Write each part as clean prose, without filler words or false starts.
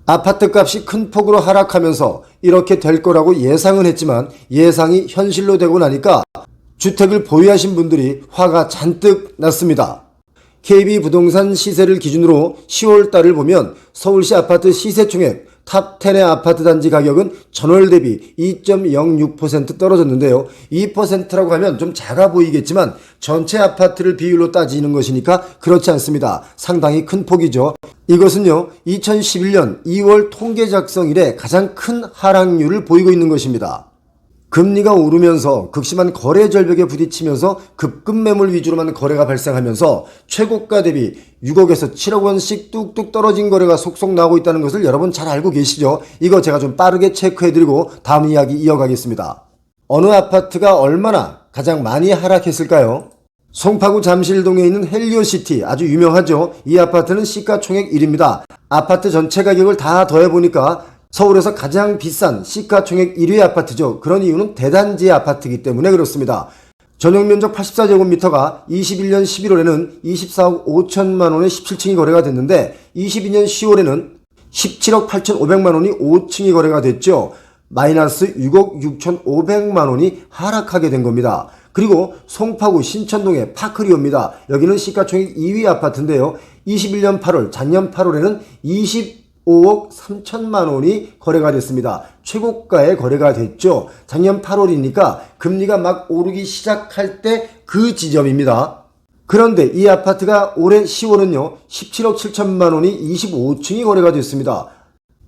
아파트 값이 큰 폭으로 하락하면서 이렇게 될 거라고 예상은 했지만 예상이 현실로 되고 나니까 주택을 보유하신 분들이 화가 잔뜩 났습니다. KB부동산 시세를 기준으로 10월 달을 보면 서울시 아파트 시세총액 탑10의 아파트 단지 가격은 전월 대비 2.06% 떨어졌는데요. 2%라고 하면 좀 작아 보이겠지만 전체 아파트를 비율로 따지는 것이니까 그렇지 않습니다. 상당히 큰 폭이죠. 이것은요, 2011년 2월 통계 작성 이래 가장 큰 하락률을 보이고 있는 것입니다. 금리가 오르면서 극심한 거래 절벽에 부딪히면서 급금 매물 위주로만 거래가 발생하면서 최고가 대비 6억에서 7억 원씩 뚝뚝 떨어진 거래가 속속 나오고 있다는 것을 여러분 잘 알고 계시죠? 이거 제가 좀 빠르게 체크해드리고 다음 이야기 이어가겠습니다. 어느 아파트가 얼마나 가장 많이 하락했을까요? 송파구 잠실동에 있는 헬리오시티, 아주 유명하죠. 이 아파트는 시가총액 1위입니다. 아파트 전체 가격을 다 더해보니까 서울에서 가장 비싼 시가총액 1위 아파트죠. 그런 이유는 대단지 아파트이기 때문에 그렇습니다. 전용면적 84제곱미터가 21년 11월에는 24억 5천만 원에 17층이 거래가 됐는데 22년 10월에는 17억 8,500만 원이 5층이 거래가 됐죠. 마이너스 6억 6,500만 원이 하락하게 된 겁니다. 그리고 송파구 신천동의 파크리오입니다. 여기는 시가총액 2위 아파트인데요. 21년 8월, 작년 8월에는 25억 3천만 원이 거래가 됐습니다. 최고가에 거래가 됐죠. 작년 8월이니까 금리가 막 오르기 시작할 때 그 지점입니다. 그런데 이 아파트가 올해 10월은요 17억 7천만 원이 25층이 거래가 됐습니다.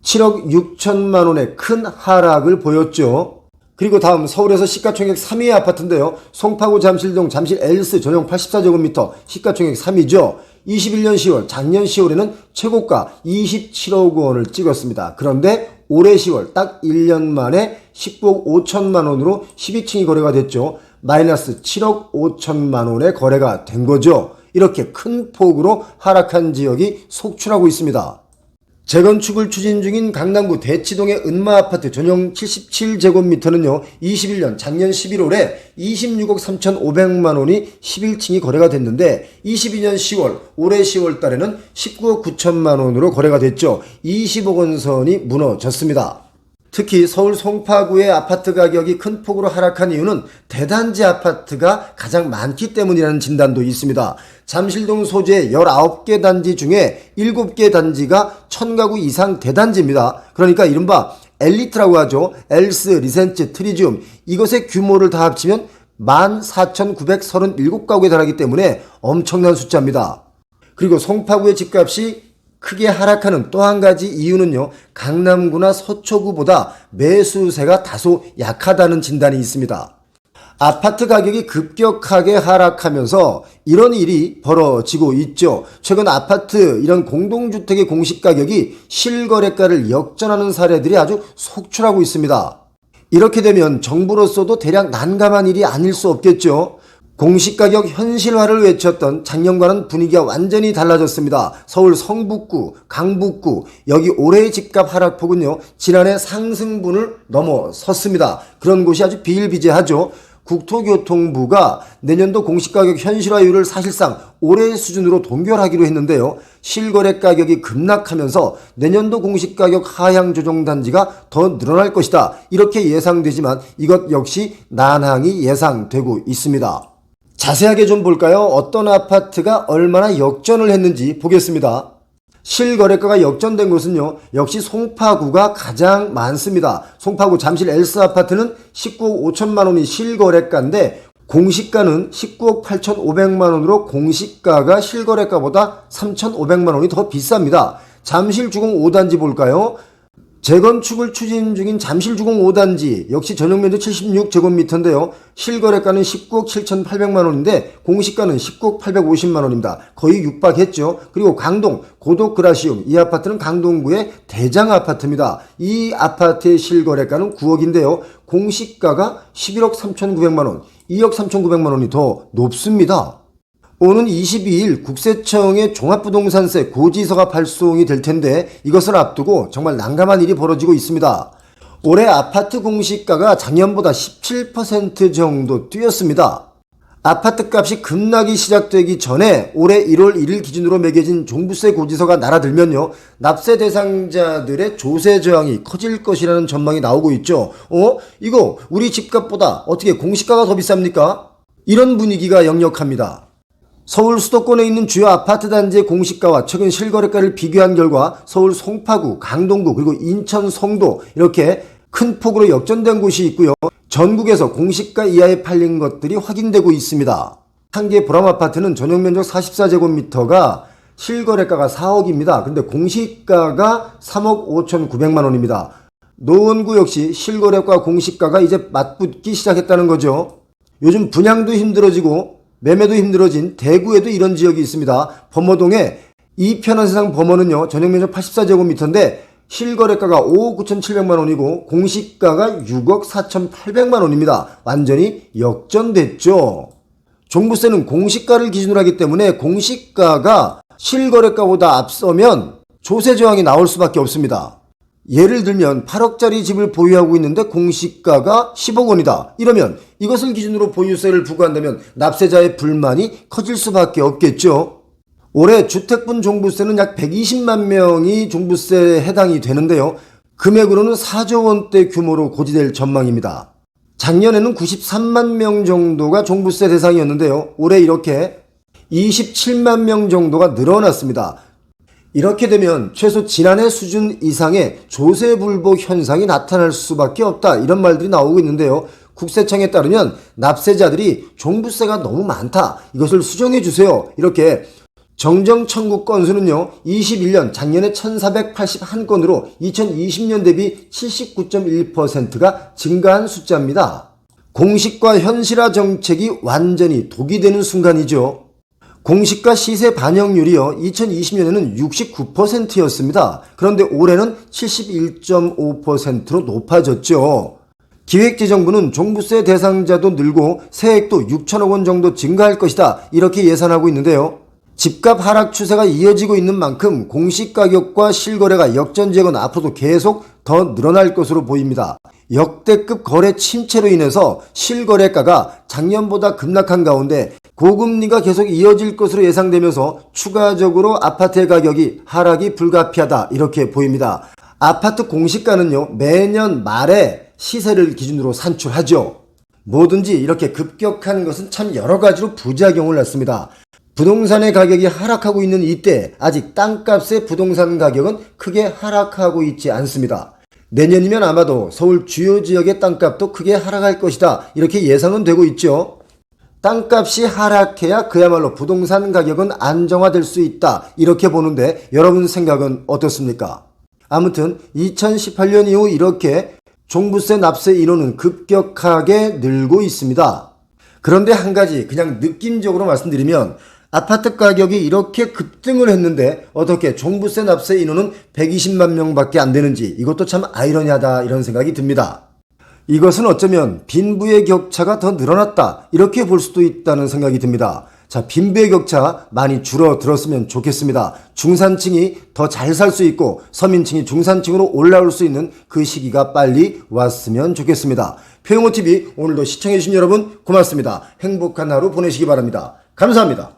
7억 6천만 원의 큰 하락을 보였죠. 그리고 다음 서울에서 시가총액 3위의 아파트인데요. 송파구 잠실동 잠실 엘스 전용 84제곱미터 시가총액 3위죠. 21년 10월, 작년 10월에는 최고가 27억 원을 찍었습니다. 그런데 올해 10월 딱 1년 만에 19억 5천만 원으로 12층이 거래가 됐죠. 마이너스 7억 5천만 원의 거래가 된 거죠. 이렇게 큰 폭으로 하락한 지역이 속출하고 있습니다. 재건축을 추진 중인 강남구 대치동의 은마아파트 전용 77제곱미터는요 21년 작년 11월에 26억 3,500만 원이 11층이 거래가 됐는데 22년 10월 올해 10월 달에는 19억 9천만 원으로 거래가 됐죠. 20억 원 선이 무너졌습니다. 특히 서울 송파구의 아파트 가격이 큰 폭으로 하락한 이유는 대단지 아파트가 가장 많기 때문이라는 진단도 있습니다. 잠실동 소재 19개 단지 중에 7개 단지가 1000가구 이상 대단지입니다. 그러니까 이른바 엘리트라고 하죠. 엘스, 리센츠, 트리지움 이것의 규모를 다 합치면 14,937가구에 달하기 때문에 엄청난 숫자입니다. 그리고 송파구의 집값이 크게 하락하는 또 한 가지 이유는요. 강남구나 서초구보다 매수세가 다소 약하다는 진단이 있습니다. 아파트 가격이 급격하게 하락하면서 이런 일이 벌어지고 있죠. 최근 아파트 이런 공동주택의 공시가격이 실거래가를 역전하는 사례들이 아주 속출하고 있습니다. 이렇게 되면 정부로서도 대략 난감한 일이 아닐 수 없겠죠. 공시가격 현실화를 외쳤던 작년과는 분위기가 완전히 달라졌습니다. 서울 성북구, 강북구 여기 올해의 집값 하락폭은요 지난해 상승분을 넘어섰습니다. 그런 곳이 아주 비일비재하죠. 국토교통부가 내년도 공시가격 현실화율을 사실상 올해 수준으로 동결하기로 했는데요. 실거래 가격이 급락하면서 내년도 공시가격 하향 조정 단지가 더 늘어날 것이다. 이렇게 예상되지만 이것 역시 난항이 예상되고 있습니다. 자세하게 좀 볼까요? 어떤 아파트가 얼마나 역전을 했는지 보겠습니다. 실거래가가 역전된 곳은요 역시 송파구가 가장 많습니다. 송파구 잠실 엘스 아파트는 19억 5천만 원이 실거래가인데 공시가는 19억 8,500만 원으로 공시가가 실거래가보다 3,500만 원이 더 비쌉니다. 잠실 주공 5단지 볼까요? 재건축을 추진 중인 잠실 주공 5단지 역시 전용면적 76제곱미터인데요. 실거래가는 19억 7,800만 원인데 공시가는 19억 850만 원입니다. 거의 육박했죠. 그리고 강동 고독그라시움 이 아파트는 강동구의 대장 아파트입니다. 이 아파트의 실거래가는 9억인데요. 공시가가 11억 3,900만 원, 2억 3,900만 원이 더 높습니다. 오는 22일 국세청의 종합부동산세 고지서가 발송이 될 텐데 이것을 앞두고 정말 난감한 일이 벌어지고 있습니다. 올해 아파트 공시가가 작년보다 17% 정도 뛰었습니다. 아파트 값이 급락이 시작되기 전에 올해 1월 1일 기준으로 매겨진 종부세 고지서가 날아들면요, 납세 대상자들의 조세 저항이 커질 것이라는 전망이 나오고 있죠. 이거 우리 집값보다 어떻게 공시가가 더 비쌉니까? 이런 분위기가 역력합니다. 서울 수도권에 있는 주요 아파트 단지의 공시가와 최근 실거래가를 비교한 결과 서울 송파구, 강동구, 그리고 인천 송도 이렇게 큰 폭으로 역전된 곳이 있고요. 전국에서 공시가 이하에 팔린 것들이 확인되고 있습니다. 한 개 보람 아파트는 전용 면적 44제곱미터가 실거래가가 4억입니다. 근데 공시가가 3억 5,900만 원입니다. 노원구 역시 실거래가 공시가가 이제 맞붙기 시작했다는 거죠. 요즘 분양도 힘들어지고 매매도 힘들어진 대구에도 이런 지역이 있습니다. 범어동에 이 편한 세상 범어는요, 전용 면적 84제곱미터인데 실거래가가 5억 9,700만 원이고 공시가가 6억 4,800만 원입니다. 완전히 역전됐죠. 종부세는 공시가를 기준으로 하기 때문에 공시가가 실거래가보다 앞서면 조세 저항이 나올 수밖에 없습니다. 예를 들면 8억짜리 집을 보유하고 있는데 공시가가 10억 원이다. 이러면 이것을 기준으로 보유세를 부과한다면 납세자의 불만이 커질 수밖에 없겠죠. 올해 주택분 종부세는 약 120만 명이 종부세에 해당이 되는데요. 금액으로는 4조 원대 규모로 고지될 전망입니다. 작년에는 93만 명 정도가 종부세 대상이었는데요. 올해 이렇게 27만 명 정도가 늘어났습니다. 이렇게 되면 최소 지난해 수준 이상의 조세불복 현상이 나타날 수밖에 없다, 이런 말들이 나오고 있는데요. 국세청에 따르면 납세자들이 종부세가 너무 많다, 이것을 수정해 주세요, 이렇게 정정 청구 건수는요, 21년 작년에 1481건으로 2020년 대비 79.1%가 증가한 숫자입니다. 공시과 현실화 정책이 완전히 독이 되는 순간이죠. 공시가 시세 반영률이요, 2020년에는 69%였습니다. 그런데 올해는 71.5%로 높아졌죠. 기획재정부는 종부세 대상자도 늘고 세액도 6천억 원 정도 증가할 것이다, 이렇게 예상하고 있는데요. 집값 하락 추세가 이어지고 있는 만큼 공시가격과 실거래가 역전지역은 앞으로도 계속 더 늘어날 것으로 보입니다. 역대급 거래 침체로 인해서 실거래가가 작년보다 급락한 가운데 고금리가 계속 이어질 것으로 예상되면서 추가적으로 아파트의 가격이 하락이 불가피하다, 이렇게 보입니다. 아파트 공시가는요, 매년 말에 시세를 기준으로 산출하죠. 뭐든지 이렇게 급격한 것은 참 여러 가지로 부작용을 낳습니다. 부동산의 가격이 하락하고 있는 이때 아직 땅값의 부동산 가격은 크게 하락하고 있지 않습니다. 내년이면 아마도 서울 주요 지역의 땅값도 크게 하락할 것이다, 이렇게 예상은 되고 있죠. 땅값이 하락해야 그야말로 부동산 가격은 안정화될 수 있다, 이렇게 보는데 여러분 생각은 어떻습니까? 아무튼 2018년 이후 이렇게 종부세 납세 인원은 급격하게 늘고 있습니다. 그런데 한 가지 그냥 느낌적으로 말씀드리면, 아파트 가격이 이렇게 급등을 했는데 어떻게 종부세 납세 인원은 120만 명밖에 안 되는지, 이것도 참 아이러니하다, 이런 생각이 듭니다. 이것은 어쩌면 빈부의 격차가 더 늘어났다, 이렇게 볼 수도 있다는 생각이 듭니다. 자, 빈부의 격차 많이 줄어들었으면 좋겠습니다. 중산층이 더 잘 살 수 있고 서민층이 중산층으로 올라올 수 있는 그 시기가 빨리 왔으면 좋겠습니다. 표용호TV 오늘도 시청해주신 여러분 고맙습니다. 행복한 하루 보내시기 바랍니다. 감사합니다.